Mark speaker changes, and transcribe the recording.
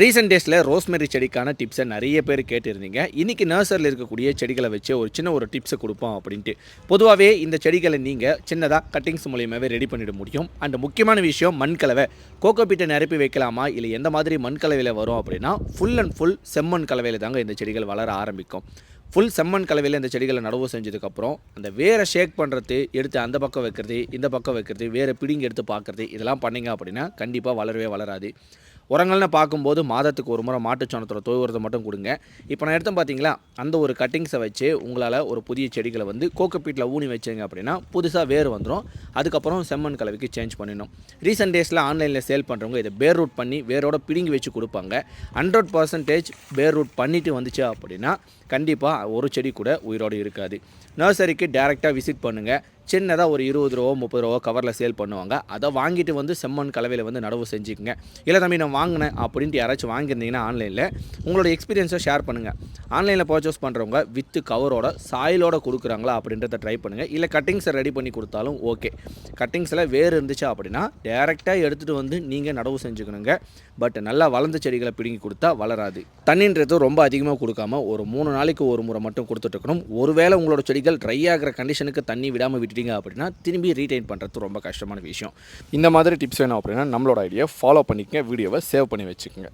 Speaker 1: Recent டேஸில் rosemary செடிக்கான டிப்ஸை நிறைய பேர் கேட்டிருந்தீங்க. இன்றைக்கி நர்சரியில் இருக்கக்கூடிய செடிகளை வச்சு ஒரு சின்ன சிப்ஸை கொடுப்போம் அப்படின்ட்டு. பொதுவாகவே இந்த செடிகளை நீங்கள் சின்னதாக கட்டிங்ஸ் மூலியமாகவே ரெடி பண்ணிட முடியும். அண்ட் முக்கியமான விஷயம் மண்கலவை. கோகோபீட்டை நிரப்பி வைக்கலாமா இல்லை எந்த மாதிரி மண் கலவையில் வரும் அப்படின்னா ஃபுல் அண்ட் ஃபுல் செம்மண் கலவையில் தாங்க இந்த செடிகள் வளர ஆரம்பிக்கும். ஃபுல் செம்மண் கலவையில் இந்த செடிகளை நடவு செஞ்சதுக்கப்புறம் அந்த வேரை ஷேக் பண்ணுறது, எடுத்து அந்த பக்கம் வைக்கிறது, இந்த பக்கம் வைக்கிறது, வேறு பிடிங்கி எடுத்து பார்க்குறது, இதெல்லாம் பண்ணிங்க அப்படின்னா கண்டிப்பாக வளரவே வளராது. உரங்கள்னு பார்க்கும்போது மாதத்துக்கு ஒரு முறை மாட்டுச்சாணத்தோட தொழு உரத்தை மட்டும் கொடுங்க. இப்போ நான் எடுத்தேன் பார்த்தீங்களா, அந்த ஒரு கட்டிங்ஸை வச்சு உங்களால் ஒரு புதிய செடிகளை கோகோபீட்டில் ஊனி வச்சிங்க அப்படின்னா புதுசாக வேர் வந்துடும். அதுக்கப்புறம் செம்மண் கலவைக்கு சேஞ்ச் பண்ணிடணும். ரீசெண்ட் டேஸில் ஆன்லைனில் சேல் பண்ணுறவங்க இதை பேர் ரூட் பண்ணி வேரோட பிடுங்கி வச்சு கொடுப்பாங்க. 100% பேர் ரூட் பண்ணிவிட்டு வந்துச்சு அப்படின்னா கண்டிப்பாக ஒரு செடி கூட உயிரோடு இருக்காது. நர்சரிக்கு டேரெக்டாக விசிட் பண்ணுங்கள். சின்னதாக ஒரு 20 ரூபா 30 ரூபா கவரில் சேல் பண்ணுவாங்க. அதை வாங்கிட்டு செம்மண் கலவையில் நடவு செஞ்சுக்கோங்க. இல்லை தம்பி நான் வாங்கினேன் அப்படின்ட்டு யாராச்சும் வாங்கியிருந்தீங்கன்னா ஆன்லைனில் உங்களோட எக்ஸ்பீரியன்ஸை ஷேர் பண்ணுங்கள். ஆன்லைனில் பர்ச்சேஸ் பண்ணுறவங்க வித்து கவரோட சாயிலோட கொடுக்குறாங்களா அப்படின்றத ட்ரை பண்ணுங்கள். இல்லை கட்டிங்ஸை ரெடி பண்ணி கொடுத்தாலும் ஓகே. கட்டிங்ஸில் வேறு இருந்துச்சா அப்படின்னா டேரெக்டாக எடுத்துகிட்டு நீங்கள் நடவு செஞ்சுக்கணுங்க. பட் நல்லா வளர்ந்த செடிகளை பிடுங்கி கொடுத்தா வளராது. தண்ணின்றது ரொம்ப அதிகமாக கொடுக்காம ஒரு 3 நாளைக்கு ஒரு முறை மட்டும் கொடுத்துட்ருக்கணும். ஒருவேளை உங்களோட செடிகள் ட்ரை ஆகிற கண்டிஷனுக்கு தண்ணி விடாமல் விட்டுட்டீங்க அப்படின்னா திரும்பி ரீடைன் பண்ணுறது ரொம்ப கஷ்டமான விஷயம். இந்த மாதிரி டிப்ஸ் வேணும் அப்படின்னா நம்மளோட ஐடியா ஃபாலோ பண்ணிக்கங்க. வீடியோவை சேவ் பண்ணி வச்சுக்கோங்க.